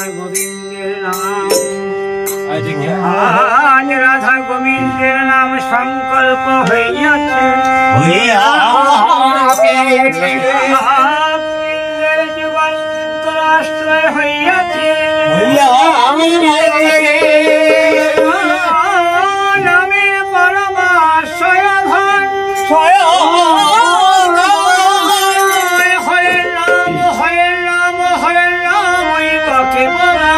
রাধা গোবিন্দের নাম, আজ রাধা গোবিন্দের নাম সংকল্প হইয়াছে, যুগান্তরাশ্রয় হইয়াছে, নামে পরমাশ্রয় ধন, হরে রাম হরে রাম হরে রাম বকে বলা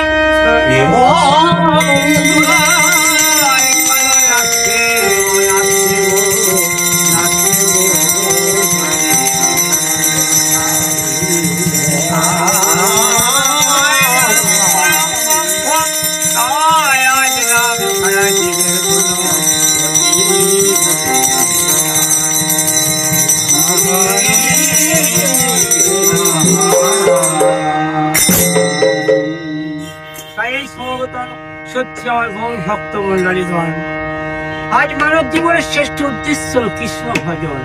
সত্যি আমার বহু ভক্ত মন্ডলীগণ, আজ মানব জীবনের শ্রেষ্ঠ উদ্দেশ্য কৃষ্ণ ভজন।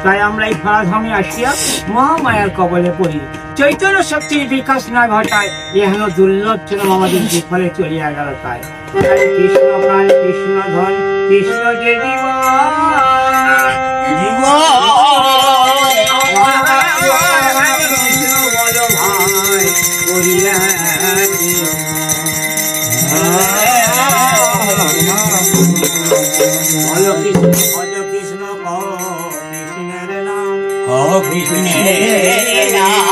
তাই আমরা এই ধরাধামে আসিয়া মহামায়ার কবলে পড়ি। চৈতন্য শক্তির বিকাশ না ঘটায় এহেন দুর্লভ ছিল আমাদের বিফলে চলিয়া গেল। তাই কৃষ্ণ প্রাণ কৃষ্ণ ধন কৃষ্ণ যে কৃষ্ণ কৃষ্ণের নাম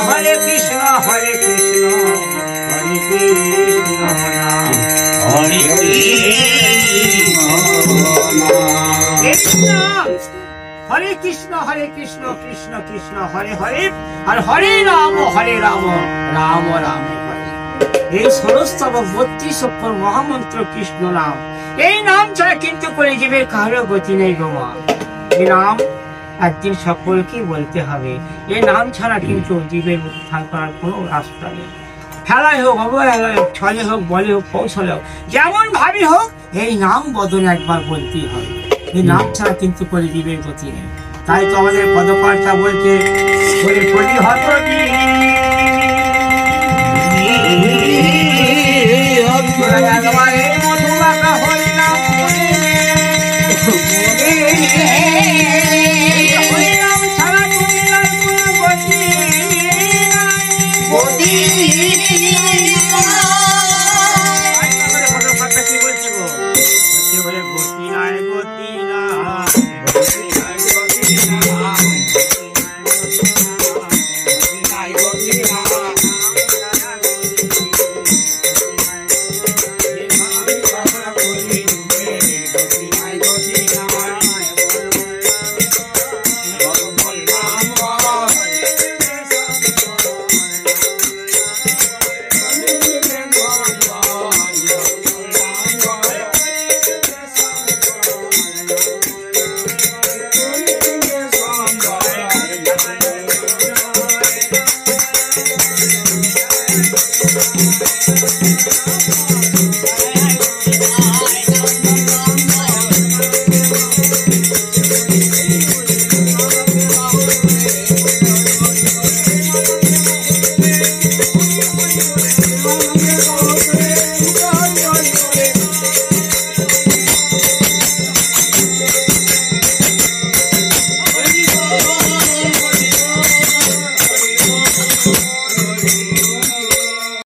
হরে কৃষ্ণ হরে কৃষ্ণ হরে কৃষ্ণ হরে কৃষ্ণ হরে কৃষ্ণ হরে কৃষ্ণ কৃষ্ণ কৃষ্ণ হরে হরে আর হরে রাম রাম রাম হরে। এই 16তম 32 অক্ষর মহামন্ত্র কৃষ্ণ নাম। এই নাম ছাড়া কিন্তু করে জীবের কারো গতি নেই গোমা। এই নাম একদিন সকলকে বলতে হবে। এই নাম ছাড়া কিন্তু জীবের উত্থান করার কোনো রাস্তা নেই। খেলায় হোক, অবহেলায় হোক, ছলে হোক, বলে হোক, কৌশলে হোক, যেমন ভাবি হোক, এই নাম বদলে একবার বলতেই হবে। এই নাম ছাড়া কিন্তু করে জীবের গতি নেই। তাই তো আমাদের পদপাঠটা বলছে